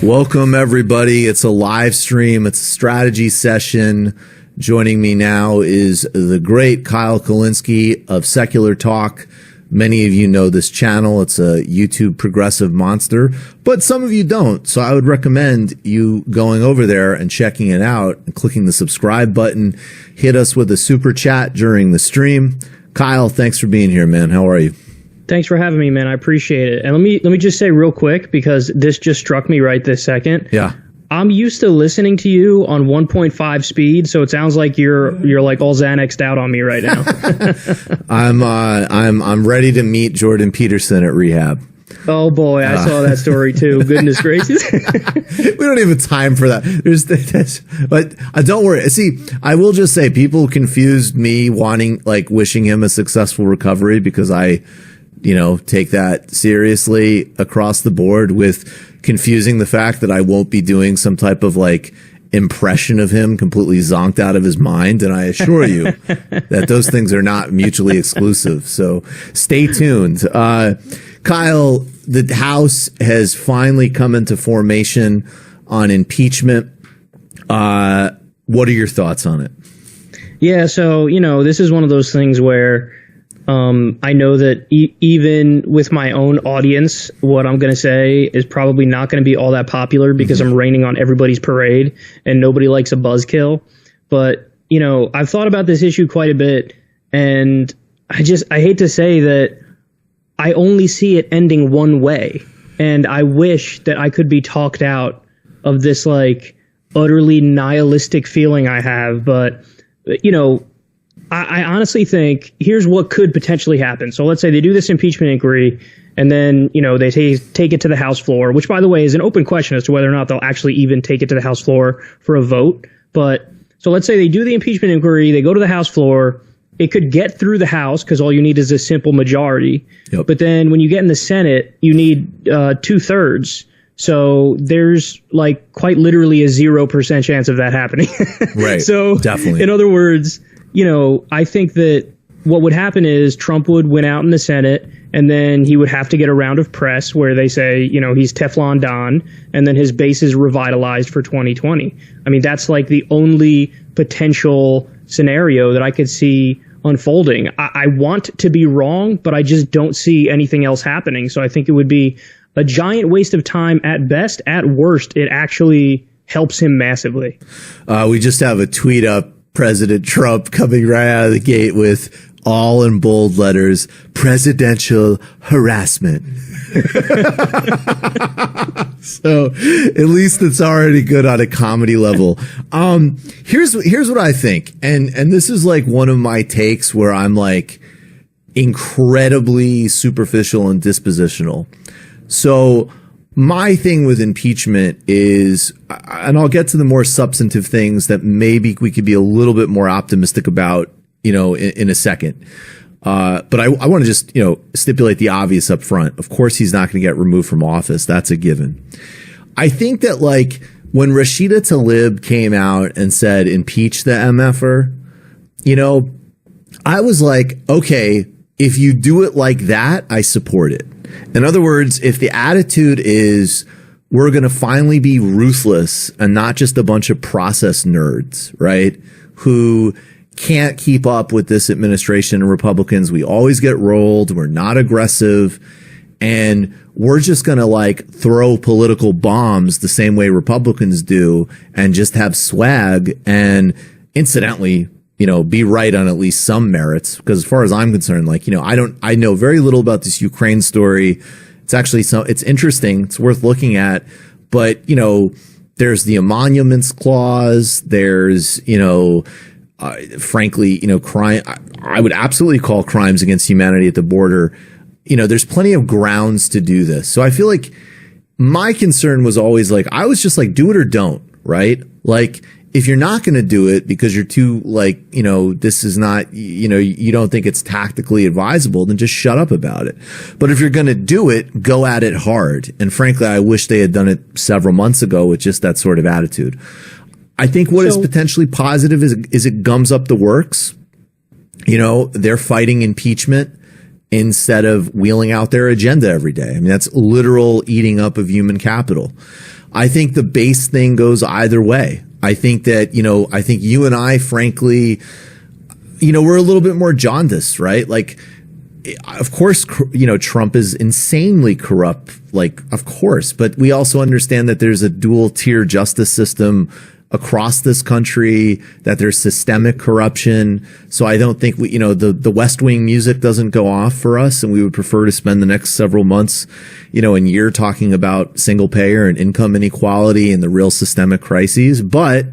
Welcome, everybody. It's a live stream. It's a strategy session. Joining me now is the great Kyle Kulinski of Secular Talk. Many of you know this channel. It's a YouTube progressive monster, but some of you don't. So I would recommend you going over there and checking it out and clicking the subscribe button. Hit us with a super chat during the stream. Kyle, thanks for being here, man. How are you? Thanks for having me, man. I appreciate it. And let me just say real quick, because this just struck me right this second. Yeah. I'm used to listening to you on 1.5 speed, so it sounds like you're like all Xanaxed out on me right now. I'm ready to meet Jordan Peterson at rehab. Oh boy, I saw that story too. Goodness gracious. We don't even have time for that. But don't worry. See, I will just say people confused me wishing him a successful recovery because I take that seriously across the board with confusing the fact that I won't be doing some type of impression of him completely zonked out of his mind. And I assure you that those things are not mutually exclusive. So stay tuned. Kyle, the House has finally come into formation on impeachment. What are your thoughts on it? Yeah. So, this is one of those things where I know that even with my own audience, what I'm going to say is probably not going to be all that popular because I'm raining on everybody's parade and nobody likes a buzzkill. But, I've thought about this issue quite a bit, and I hate to say that I only see it ending one way. And I wish that I could be talked out of this utterly nihilistic feeling I have. But, I honestly think here's what could potentially happen. So let's say they do this impeachment inquiry and then, they take it to the House floor, which, by the way, is an open question as to whether or not they'll actually even take it to the House floor for a vote. But so let's say they do the impeachment inquiry. They go to the House floor. It could get through the House because all you need is a simple majority. Yep. But then when you get in the Senate, you need 2/3. So there's quite literally a 0% chance of that happening. Right. So definitely. In other words, I think that what would happen is Trump would win out in the Senate, and then he would have to get a round of press where they say, he's Teflon Don, and then his base is revitalized for 2020. I mean, that's the only potential scenario that I could see unfolding. I want to be wrong, but I just don't see anything else happening. So I think it would be a giant waste of time at best. At worst, it actually helps him massively. We just have a tweet up. President Trump coming right out of the gate with all in bold letters, presidential harassment. So at least it's already good on a comedy level. Here's what I think. And this is one of my takes where I'm incredibly superficial and dispositional. So my thing with impeachment is, and I'll get to the more substantive things that maybe we could be a little bit more optimistic about, in a second. But I want to just, stipulate the obvious up front. Of course, he's not going to get removed from office. That's a given. I think that when Rashida Tlaib came out and said, impeach the MFer, I was okay, if you do it like that, I support it. In other words, if the attitude is we're going to finally be ruthless and not just a bunch of process nerds, right, who can't keep up with this administration and Republicans, we always get rolled, we're not aggressive, and we're just going to throw political bombs the same way Republicans do and just have swag and incidentally, be right on at least some merits. Because as far as I'm concerned, I know very little about this Ukraine story. It's actually it's interesting. It's worth looking at. But, there's the emoluments clause. There's, frankly, crime. I would absolutely call crimes against humanity at the border. There's plenty of grounds to do this. So I feel my concern was always I was just do it or don't, right? If you're not going to do it because you're too this is not, you don't think it's tactically advisable, then just shut up about it. But if you're going to do it, go at it hard. And frankly, I wish they had done it several months ago with just that sort of attitude. I think what is potentially positive is it gums up the works. They're fighting impeachment. instead of wheeling out their agenda every day. I mean, that's literal eating up of human capital. I think the base thing goes either way. I think that, I think you and I, frankly, we're a little bit more jaundiced, right? Like, of course, Trump is insanely corrupt, like, of course, but we also understand that there's a dual tier justice system across this country, that there's systemic corruption. So I don't think the West Wing music doesn't go off for us. And we would prefer to spend the next several months, and year talking about single payer and income inequality and the real systemic crises. But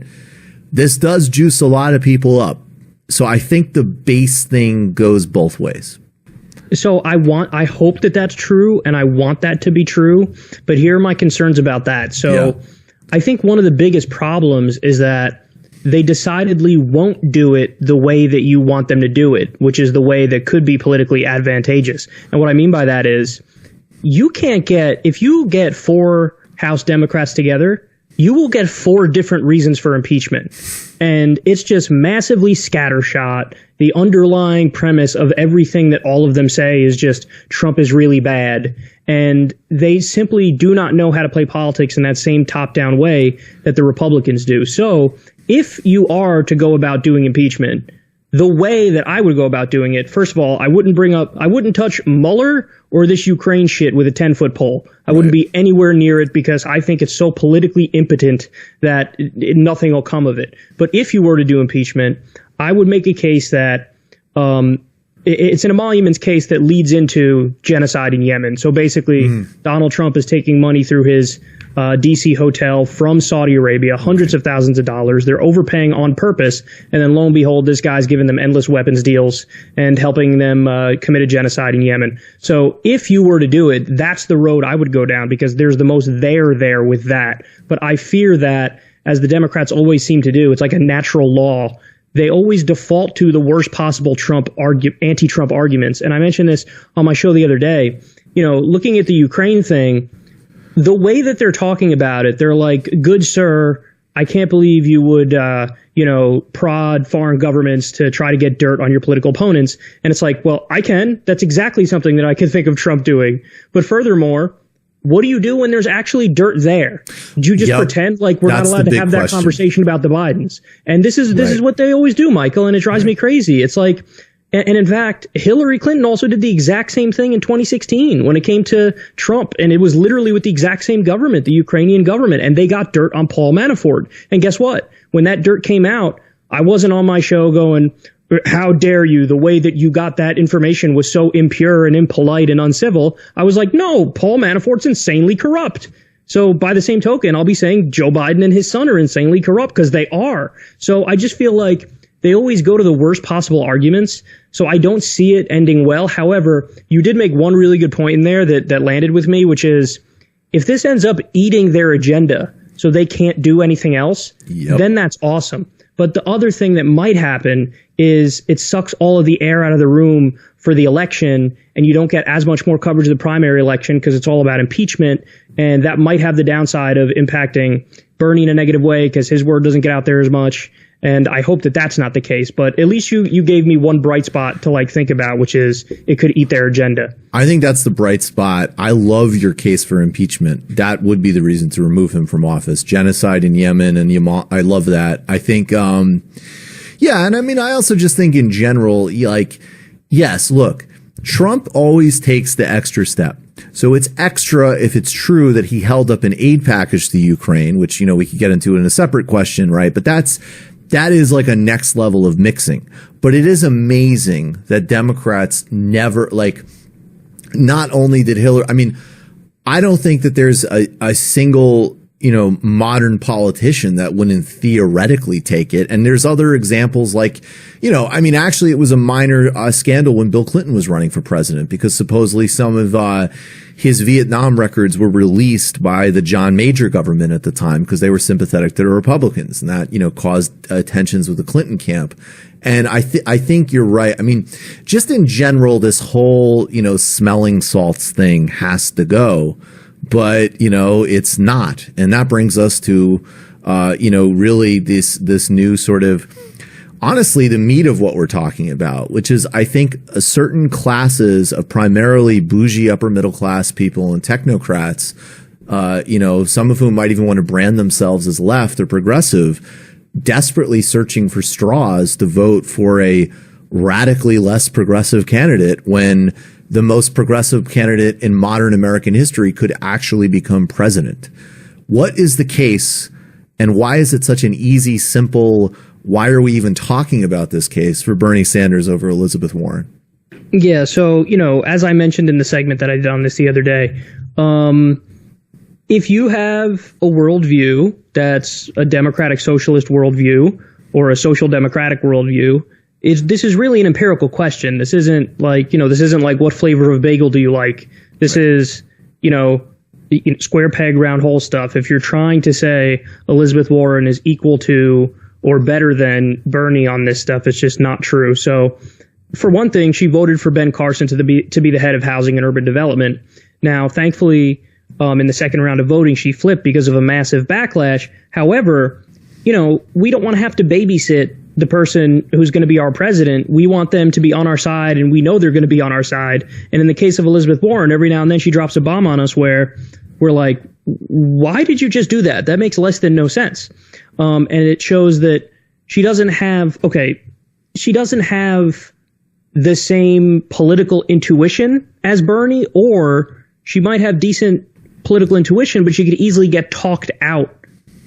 this does juice a lot of people up. So I think the base thing goes both ways. So I hope that that's true, and I want that to be true. But here are my concerns about that. So I think one of the biggest problems is that they decidedly won't do it the way that you want them to do it, which is the way that could be politically advantageous. And what I mean by that is if you get 4 House Democrats together, you will get 4 different reasons for impeachment. And it's just massively scattershot. The underlying premise of everything that all of them say is just Trump is really bad. And they simply do not know how to play politics in that same top-down way that the Republicans do. So if you are to go about doing impeachment, the way that I would go about doing it, first of all, I wouldn't touch Mueller or this Ukraine shit with a 10-foot pole. I wouldn't be anywhere near it because I think it's so politically impotent that nothing will come of it. But if you were to do impeachment, I would make a case that it's an emoluments case that leads into genocide in Yemen. So basically, Donald Trump is taking money through his D.C. hotel from Saudi Arabia, hundreds of thousands of dollars. They're overpaying on purpose. And then lo and behold, this guy's giving them endless weapons deals and helping them commit a genocide in Yemen. So if you were to do it, that's the road I would go down because there's the most there with that. But I fear that, as the Democrats always seem to do, it's like a natural law. They always default to the worst possible anti-Trump arguments. And I mentioned this on my show the other day. Looking at the Ukraine thing, the way that they're talking about it, they're like, good sir, I can't believe you would, prod foreign governments to try to get dirt on your political opponents. And it's like, well, I can. That's exactly something that I can think of Trump doing. But furthermore, what do you do when there's actually dirt there? Do you just pretend like we're not allowed to have that conversation about the Bidens? And this is what they always do, Michael, and it drives me crazy. It's like, and in fact, Hillary Clinton also did the exact same thing in 2016 when it came to Trump, and it was literally with the exact same government, the Ukrainian government, and they got dirt on Paul Manafort. And guess what? When that dirt came out, I wasn't on my show going, how dare you? The way that you got that information was so impure and impolite and uncivil. I was like, no, Paul Manafort's insanely corrupt. So by the same token, I'll be saying Joe Biden and his son are insanely corrupt because they are. So I just feel like they always go to the worst possible arguments. So I don't see it ending well. However, you did make one really good point in there that landed with me, which is if this ends up eating their agenda so they can't do anything else, then that's awesome. But the other thing that might happen is it sucks all of the air out of the room for the election, and you don't get as much more coverage of the primary election because it's all about impeachment. And that might have the downside of impacting Bernie in a negative way because his word doesn't get out there as much. And I hope that that's not the case. But at least you gave me one bright spot to think about, which is it could eat their agenda. I think that's the bright spot. I love your case for impeachment. That would be the reason to remove him from office. Genocide in Yemen and I love that. I think, and I mean, I also just think in general, yes, look, Trump always takes the extra step. So it's extra if it's true that he held up an aid package to Ukraine, which, we could get into in a separate question, right? But that is like a next level of mixing. But it is amazing that Democrats never, not only did Hillary, I mean, I don't think that there's a single, modern politician that wouldn't theoretically take it. And there's other examples actually it was a minor scandal when Bill Clinton was running for president because supposedly some of his Vietnam records were released by the John Major government at the time because they were sympathetic to the Republicans, and that, caused tensions with the Clinton camp. And I think you're right. I mean, just in general, this whole, smelling salts thing has to go. But, it's not. And that brings us to, really this new sort of honestly the meat of what we're talking about, which is, I think, a certain classes of primarily bougie upper middle class people and technocrats, some of whom might even want to brand themselves as left or progressive, desperately searching for straws to vote for a radically less progressive candidate when the most progressive candidate in modern American history could actually become president. What is the case, and why is it such an easy, simple, why are we even talking about this case for Bernie Sanders over Elizabeth Warren? Yeah, so, as I mentioned in the segment that I did on this the other day, if you have a worldview that's a democratic socialist worldview or a social democratic worldview, this is really an empirical question. This isn't like, what flavor of bagel do you like? This is, square peg, round hole stuff. If you're trying to say Elizabeth Warren is equal to or better than Bernie on this stuff, it's just not true. So for one thing, she voted for Ben Carson to be the head of housing and urban development. Now, thankfully, in the second round of voting, she flipped because of a massive backlash. However, we don't want to have to babysit the person who's going to be our president. We want them to be on our side, and we know they're going to be on our side. And in the case of Elizabeth Warren, every now and then she drops a bomb on us where we're like, why did you just do that? That makes less than no sense. And it shows that she doesn't have the same political intuition as Bernie, or she might have decent political intuition, but she could easily get talked out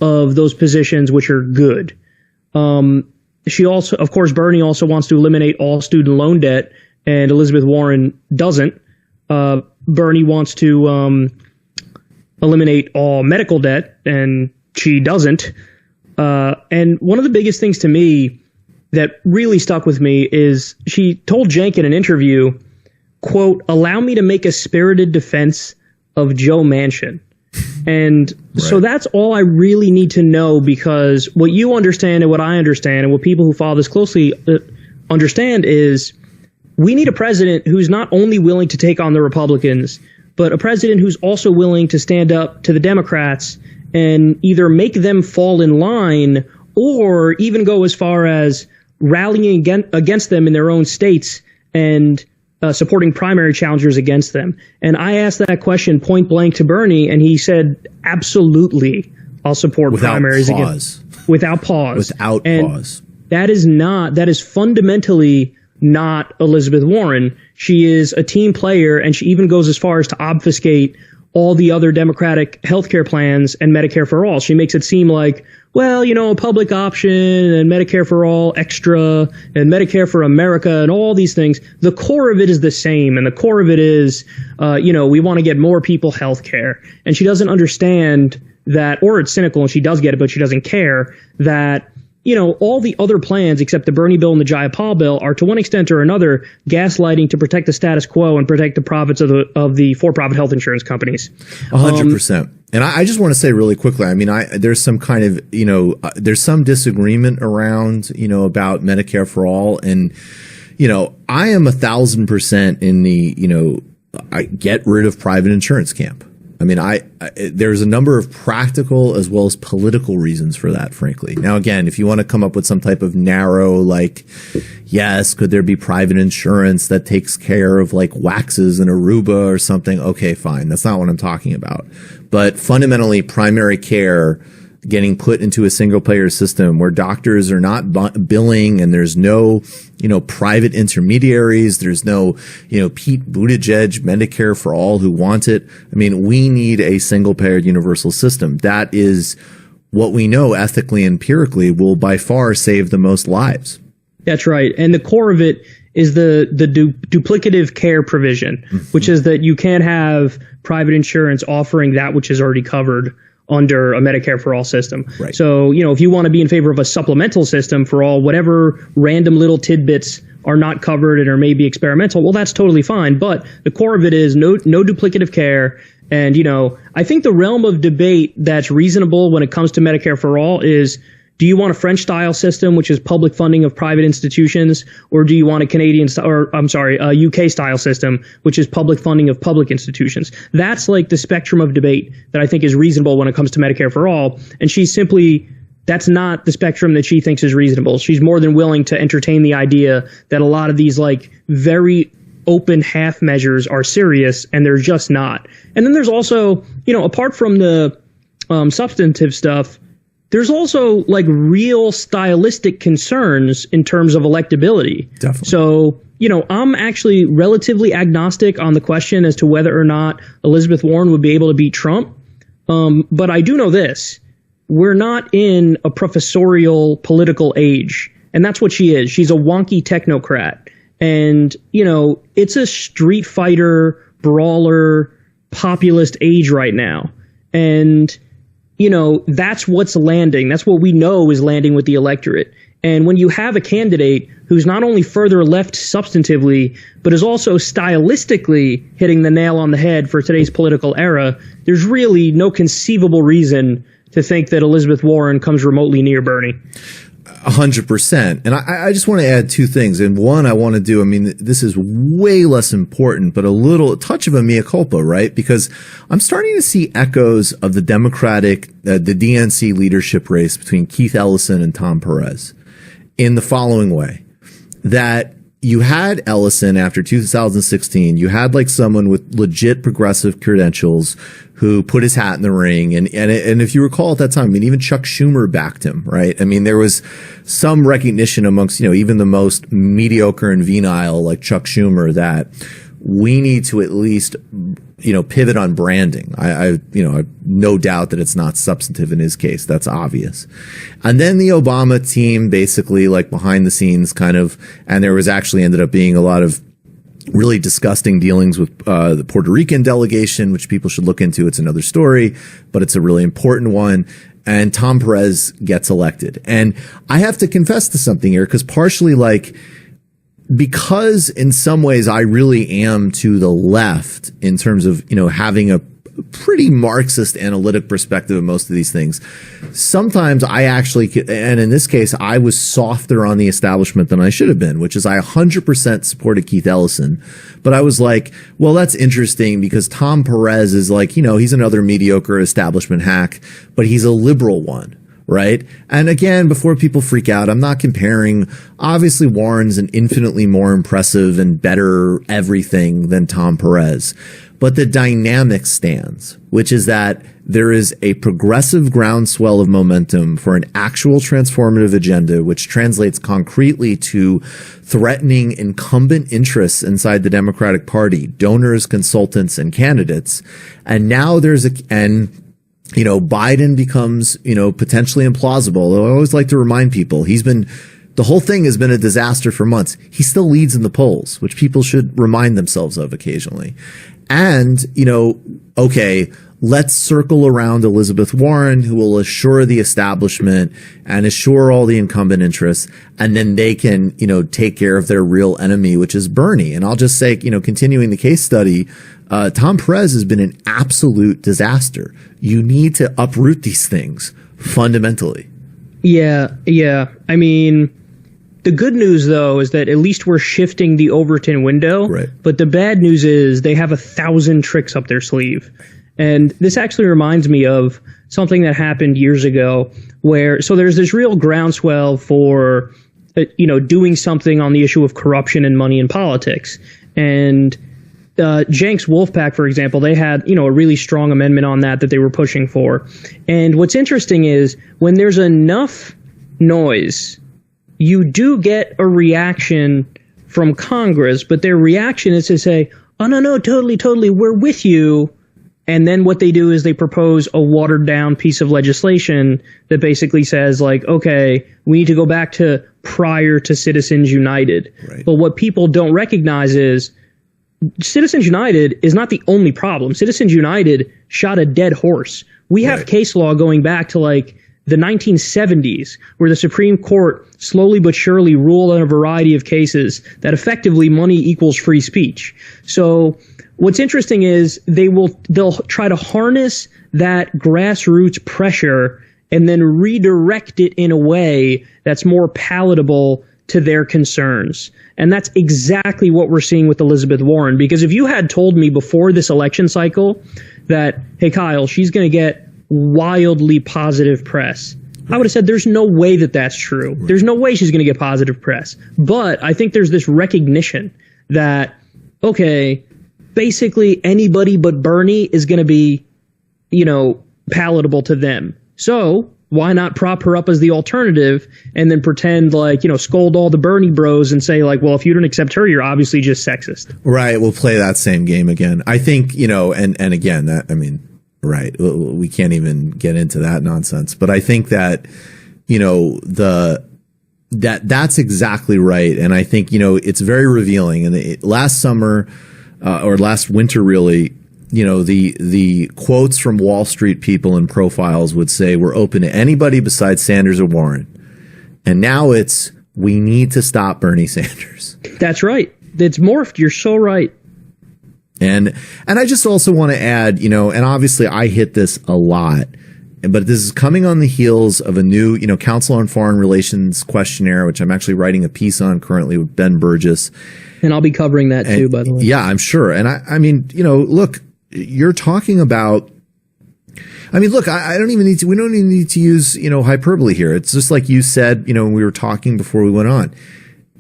of those positions, which are good. She also, of course, Bernie also wants to eliminate all student loan debt, and Elizabeth Warren doesn't. Bernie wants to eliminate all medical debt, and she doesn't. And one of the biggest things to me that really stuck with me is she told Cenk in an interview, quote, "Allow me to make a spirited defense of Joe Manchin." And so that's all I really need to know, because what you understand and what I understand and what people who follow this closely understand is we need a president who's not only willing to take on the Republicans, but a president who's also willing to stand up to the Democrats and either make them fall in line or even go as far as rallying against them in their own states and supporting primary challengers against them. And I asked that question point blank to Bernie, and he said, absolutely, I'll support primaries without pause. Without pause. That is fundamentally not Elizabeth Warren. She is a team player, and she even goes as far as to obfuscate all the other Democratic healthcare plans and Medicare for all. She makes it seem like, well, a public option and Medicare for all extra and Medicare for America and all these things. The core of it is the same. And the core of it is, we want to get more people healthcare. And she doesn't understand that, or it's cynical and she does get it, but she doesn't care that, all the other plans except the Bernie bill and the Jayapal bill are to one extent or another gaslighting to protect the status quo and protect the profits of the for-profit health insurance companies. 100%. And I just want to say really quickly, I mean, there's some kind of, there's some disagreement around, about Medicare for all. And, I am 1,000% in the, I get rid of private insurance camp. I mean, there's a number of practical as well as political reasons for that, frankly. Now, again, if you want to come up with some type of narrow, like, yes, could there be private insurance that takes care of like waxes in Aruba or something? Okay, fine. That's not what I'm talking about. But fundamentally, primary care getting put into a single payer system where doctors are not billing and there's no, private intermediaries. There's no, Pete Buttigieg Medicare for all who want it. I mean, we need a single payer universal system. That is what we know ethically, empirically will by far save the most lives. That's right. And the core of it is the duplicative care provision, which is that you can't have private insurance offering that which is already covered under a Medicare for all system. Right. So, if you want to be in favor of a supplemental system for all, whatever random little tidbits are not covered and are maybe experimental, well, that's totally fine. But the core of it is no duplicative care. And, I think the realm of debate that's reasonable when it comes to Medicare for all is, do you want a French style system, which is public funding of private institutions, or do you want a UK style system, which is public funding of public institutions? That's like the spectrum of debate that I think is reasonable when it comes to Medicare for all. And she's simply that's not the spectrum that she thinks is reasonable. She's more than willing to entertain the idea that a lot of these like very open half measures are serious, and they're just not. And then there's also, apart from the substantive stuff, there's also like real stylistic concerns in terms of electability. Definitely. So, I'm actually relatively agnostic on the question as to whether or not Elizabeth Warren would be able to beat Trump. But I do know this. We're not in a professorial political age. And that's what she is. She's a wonky technocrat. And, it's a street fighter, brawler, populist age right now. And, that's what's landing. That's what we know is landing with the electorate. And when you have a candidate who's not only further left substantively, but is also stylistically hitting the nail on the head for today's political era, there's really no conceivable reason to think that Elizabeth Warren comes remotely near Bernie. 100%. And I just want to add two things. And one, I want to do, this is way less important, but a touch of a mea culpa, right? Because I'm starting to see echoes of the the DNC leadership race between Keith Ellison and Tom Perez in the following way. That you had Ellison after 2016, you had like someone with legit progressive credentials who put his hat in the ring. And if you recall at that time, even Chuck Schumer backed him, right? There was some recognition amongst, even the most mediocre and venile like Chuck Schumer that we need to at least, pivot on branding. I no doubt that it's not substantive in his case. That's obvious. And then the Obama team basically like behind the scenes and there was actually ended up being a lot of really disgusting dealings with the Puerto Rican delegation, which people should look into. It's another story, but it's a really important one. And Tom Perez gets elected. And I have to confess to something here, because partially because in some ways I really am to the left in terms of, having a pretty Marxist analytic perspective of most of these things. Sometimes I actually, and in this case, I was softer on the establishment than I should have been, which is I 100% supported Keith Ellison. But I was like, well, that's interesting because Tom Perez is like, he's another mediocre establishment hack, but he's a liberal one. Right. And again, before people freak out, I'm not comparing. Obviously, Warren's an infinitely more impressive and better everything than Tom Perez. But the dynamic stands, which is that there is a progressive groundswell of momentum for an actual transformative agenda, which translates concretely to threatening incumbent interests inside the Democratic Party, donors, consultants, and candidates. And now Biden becomes, potentially implausible. I always like to remind people the whole thing has been a disaster for months. He still leads in the polls, which people should remind themselves of occasionally. And, okay, let's circle around Elizabeth Warren, who will assure the establishment and assure all the incumbent interests. And then they can, take care of their real enemy, which is Bernie. And I'll just say, continuing the case study, Tom Perez has been an absolute disaster. You need to uproot these things fundamentally. Yeah. The good news, though, is that at least we're shifting the Overton window. Right. But the bad news is they have 1,000 tricks up their sleeve. And this actually reminds me of something that happened years ago so there's this real groundswell for, doing something on the issue of corruption and money in politics. And Jenks Wolfpack, for example, they had, a really strong amendment on that they were pushing for. And what's interesting is when there's enough noise, you do get a reaction from Congress, but their reaction is to say, oh, no, totally, we're with you. And then what they do is they propose a watered down piece of legislation that basically says like, okay, we need to go back to prior to Citizens United. Right. But what people don't recognize is Citizens United is not the only problem. Citizens United shot a dead horse. We have case law going back to like the 1970s, where the Supreme Court slowly but surely ruled on a variety of cases that effectively money equals free speech. So what's interesting is they'll try to harness that grassroots pressure and then redirect it in a way that's more palatable to their concerns. And that's exactly what we're seeing with Elizabeth Warren. Because if you had told me before this election cycle that, hey, Kyle, she's going to get wildly positive press, I would have said there's no way that that's true. Right. There's no way she's going to get positive press. But I think there's this recognition that, okay, basically anybody but Bernie is going to be, palatable to them. So why not prop her up as the alternative and then pretend like, scold all the Bernie bros and say like, well, if you don't accept her, you're obviously just sexist. Right. We'll play that same game again. I think, and again, right. We can't even get into that nonsense. But I think that, that's exactly right. And I think, it's very revealing. And last summer, or last winter, really, the quotes from Wall Street people and profiles would say we're open to anybody besides Sanders or Warren. And now it's we need to stop Bernie Sanders. That's right. It's morphed. You're so right. And I just also want to add, and obviously I hit this a lot, but this is coming on the heels of a new, Council on Foreign Relations questionnaire, which I'm actually writing a piece on currently with Ben Burgess. And I'll be covering that too, by the way. Yeah, I'm sure. And I mean, look, you're talking about, look, I don't even need to, we don't even need to use, hyperbole here. It's just like you said, when we were talking before we went on,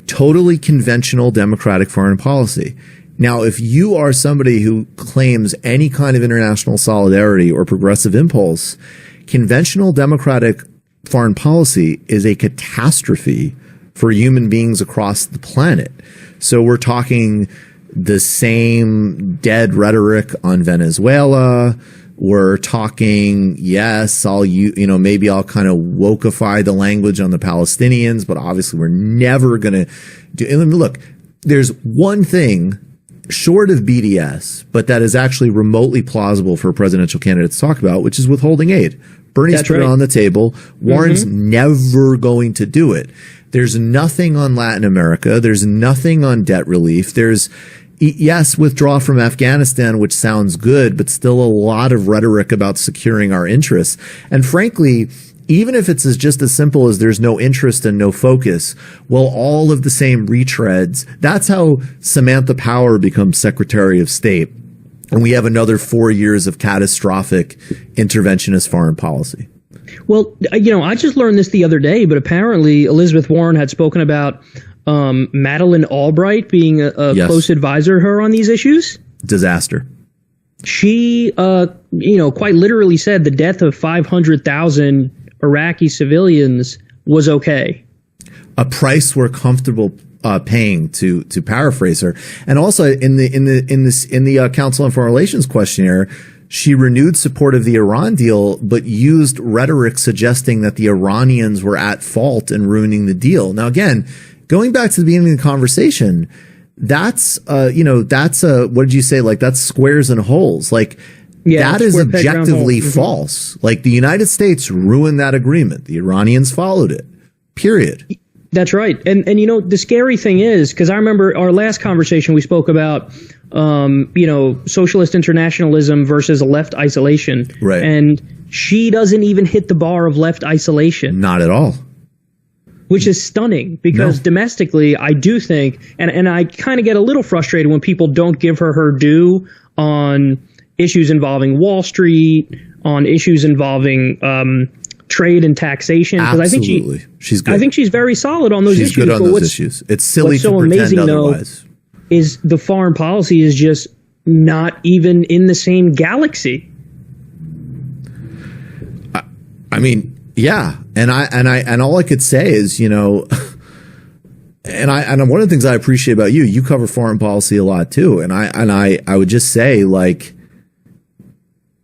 totally conventional democratic foreign policy. Now, if you are somebody who claims any kind of international solidarity or progressive impulse, conventional democratic foreign policy is a catastrophe for human beings across the planet. So we're talking the same dead rhetoric on Venezuela. We're talking, yes, maybe I'll kind of wokeify the language on the Palestinians, but obviously we're never going to do. And look, there's one thing short of BDS, but that is actually remotely plausible for a presidential candidate to talk about, which is withholding aid. Bernie's put it on the table. Warren's never going to do it. There's nothing on Latin America. There's nothing on debt relief. There's, yes, withdraw from Afghanistan, which sounds good, but still a lot of rhetoric about securing our interests. And frankly, even if it's just as simple as there's no interest and no focus, well, all of the same retreads. That's how Samantha Power becomes Secretary of State. And we have another 4 years of catastrophic interventionist foreign policy. Well, I just learned this the other day, but apparently Elizabeth Warren had spoken about Madeleine Albright being a close advisor to her on these issues. Disaster. She, quite literally said the death of 500,000 Iraqi civilians was okay. A price we're comfortable paying, to paraphrase her. And also in the Council on Foreign Relations questionnaire, she renewed support of the Iran deal, but used rhetoric suggesting that the Iranians were at fault in ruining the deal. Now, again, going back to the beginning of the conversation, that's what did you say? Like, that's squares and holes. Like, that is objectively false. Like, the United States ruined that agreement. The Iranians followed it. Period. That's right. And the scary thing is, because I remember our last conversation, we spoke about, socialist internationalism versus left isolation. Right. And she doesn't even hit the bar of left isolation. Not at all. Which is stunning, because domestically, I do think, and I kind of get a little frustrated when people don't give her due on issues involving Wall Street, on issues involving trade and taxation. Absolutely. She's good. I think she's very solid on those issues. She's good on those issues. It's silly to pretend otherwise. Is the foreign policy is just not even in the same galaxy. I mean, yeah. And all I could say is, and one of the things I appreciate about you cover foreign policy a lot too. And I would just say, like,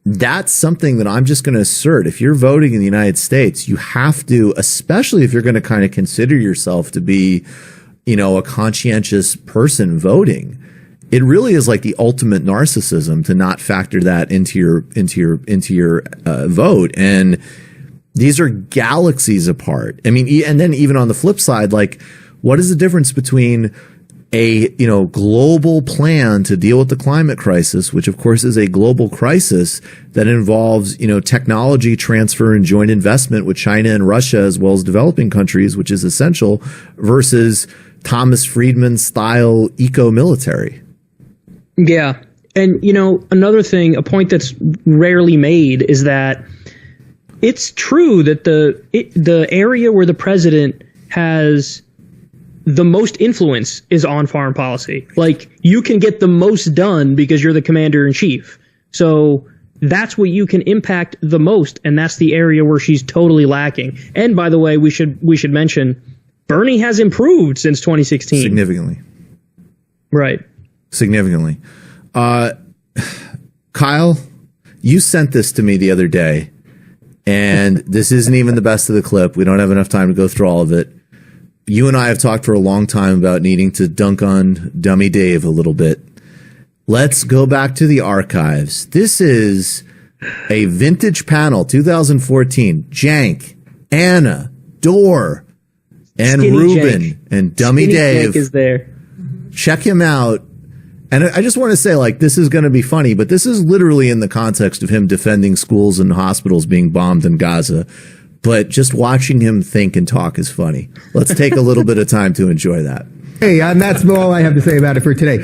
that's something that I'm just going to assert. If you're voting in the United States, you have to, especially if you're going to kind of consider yourself to be, a conscientious person voting, it really is like the ultimate narcissism to not factor that into your vote. And these are galaxies apart. I mean, and then even on the flip side, like, what is the difference between a, global plan to deal with the climate crisis, which of course is a global crisis that involves, technology transfer and joint investment with China and Russia, as well as developing countries, which is essential, versus Thomas Friedman style eco-military. Yeah. And, another thing, a point that's rarely made is that it's true that the area where the president has the most influence is on foreign policy. Like, you can get the most done because you're the commander in chief. So that's what you can impact the most, and that's the area where she's totally lacking. And by the way, we should mention Bernie has improved since 2016 significantly. Right. Significantly. Kyle, you sent this to me the other day, and this isn't even the best of the clip. We don't have enough time to go through all of it. You and I have talked for a long time about needing to dunk on Dummy Dave a little bit. Let's go back to the archives. This is a vintage panel, 2014. Jank, Anna, Dorr, and Skinny Rubin, Jank. and Dummy Skinny Dave. Jank is there. Check him out. And I just want to say, like, this is going to be funny, but this is literally in the context of him defending schools and hospitals being bombed in Gaza. But just watching him think and talk is funny. Let's take a little bit of time to enjoy that. Hey, that's all I have to say about it for today.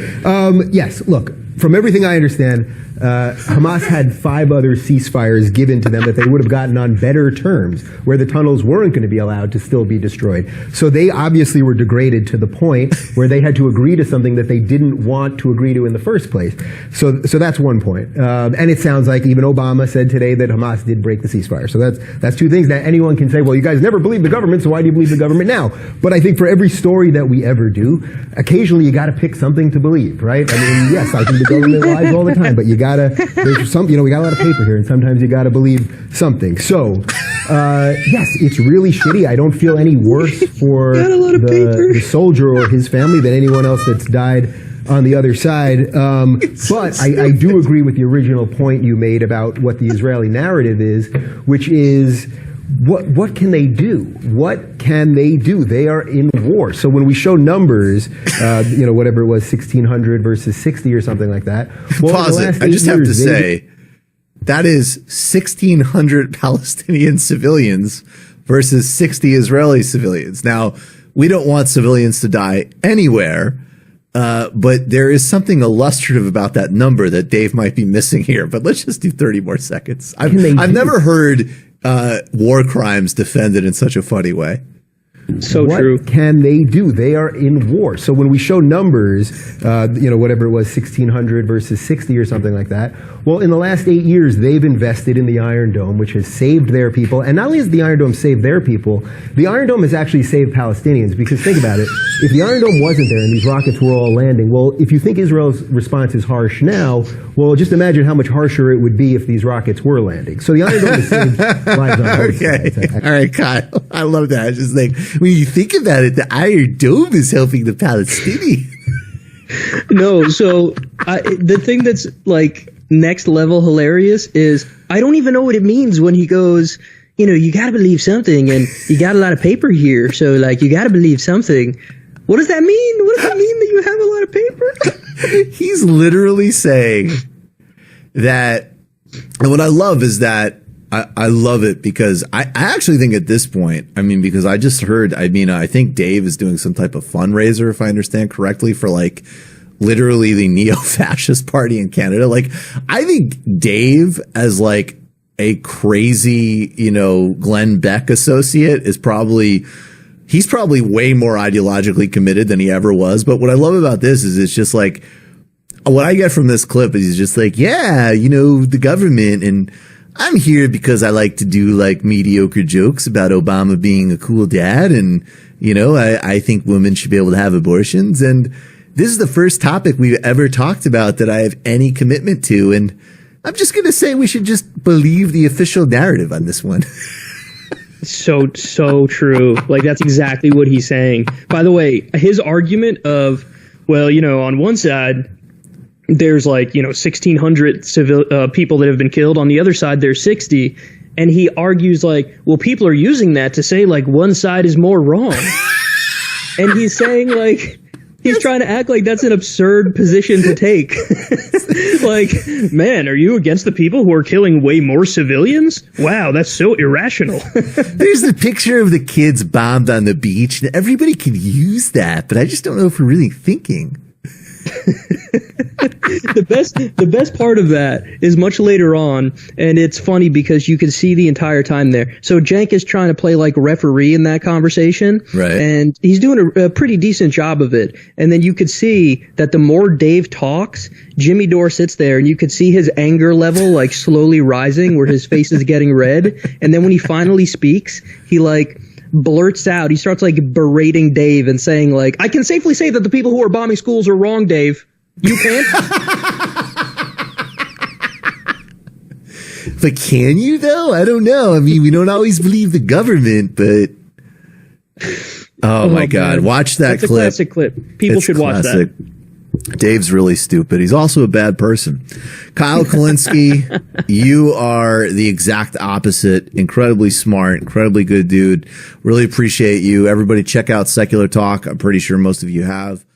Yes, look, from everything I understand, Hamas had 5 other ceasefires given to them that they would have gotten on better terms, where the tunnels weren't going to be allowed to still be destroyed. So they obviously were degraded to the point where they had to agree to something that they didn't want to agree to in the first place. So that's one point. And it sounds like even Obama said today that Hamas did break the ceasefire. So that's 2 things. Now, anyone can say, well, you guys never believed the government, so why do you believe the government now? But I think for every story that we ever do, occasionally you got to pick something to believe, right? I mean, yes, I think the government lies all the time, but there's some, we got a lot of paper here, and sometimes you got to believe something. So, yes, it's really shitty. I don't feel any worse for the soldier or his family than anyone else that's died on the other side. But I do agree with the original point you made about what the Israeli narrative is, which is, what can they do? What can they do? They are in war. So when we show numbers, whatever it was, 1,600 versus 60 or something like that. Well, Pause it. I just have to say, that is 1,600 Palestinian civilians versus 60 Israeli civilians. Now, we don't want civilians to die anywhere, but there is something illustrative about that number that Dave might be missing here. But let's just do 30 more seconds. I've never heard war crimes defended in such a funny way. So what true. What can they do? They are in war. So when we show numbers, whatever it was, 1,600 versus 60 or something like that. Well, in the last 8 years, they've invested in the Iron Dome, which has saved their people. And not only has the Iron Dome saved their people, the Iron Dome has actually saved Palestinians. Because think about it, if the Iron Dome wasn't there and these rockets were all landing, well, if you think Israel's response is harsh now, well, just imagine how much harsher it would be if these rockets were landing. So the Iron Dome has saved lives on both sides. All right, Kyle. I love that. I just think, when you think about it, the Iron Dome is helping the Palestinians. No, so the thing that's like next level hilarious is I don't even know what it means when he goes, you got to believe something, and you got a lot of paper here, so like you got to believe something. What does that mean? What does that mean that you have a lot of paper? He's literally saying that, and what I love is that I love it because I actually think at this point, because I just heard, I think Dave is doing some type of fundraiser, if I understand correctly, for like literally the neo-fascist party in Canada. Like, I think Dave as like a crazy, Glenn Beck associate he's probably way more ideologically committed than he ever was. But what I love about this is it's just like, what I get from this clip is he's just like, yeah, the government, and I'm here because I like to do like mediocre jokes about Obama being a cool dad. And, I think women should be able to have abortions. And this is the first topic we've ever talked about that I have any commitment to. And I'm just going to say we should just believe the official narrative on this one. So true. Like, that's exactly what he's saying. By the way, his argument of, well, on one side, there's like, 1,600 people that have been killed. On the other side, there's 60. And he argues like, well, people are using that to say like one side is more wrong. And he's saying like, he's trying to act like that's an absurd position to take. Like, man, are you against the people who are killing way more civilians? Wow, that's so irrational. There's the picture of the kids bombed on the beach. And everybody can use that, but I just don't know if we're really thinking. The best part of that is much later on, and it's funny because you can see the entire time there. So Cenk is trying to play like referee in that conversation, right? And he's doing a pretty decent job of it. And then you could see that the more Dave talks, Jimmy Dore sits there, and you could see his anger level like slowly rising, where his face is getting red. And then when he finally speaks, he like blurts out, he starts like berating Dave and saying like, "I can safely say that the people who are bombing schools are wrong, Dave. You can't." But can you though? I don't know. I mean, we don't always believe the government, but oh my God, man. watch that That's clip. A classic clip. People should watch that. Dave's really stupid. He's also a bad person. Kyle Kulinski, you are the exact opposite. Incredibly smart, incredibly good dude. Really appreciate you. Everybody check out Secular Talk. I'm pretty sure most of you have.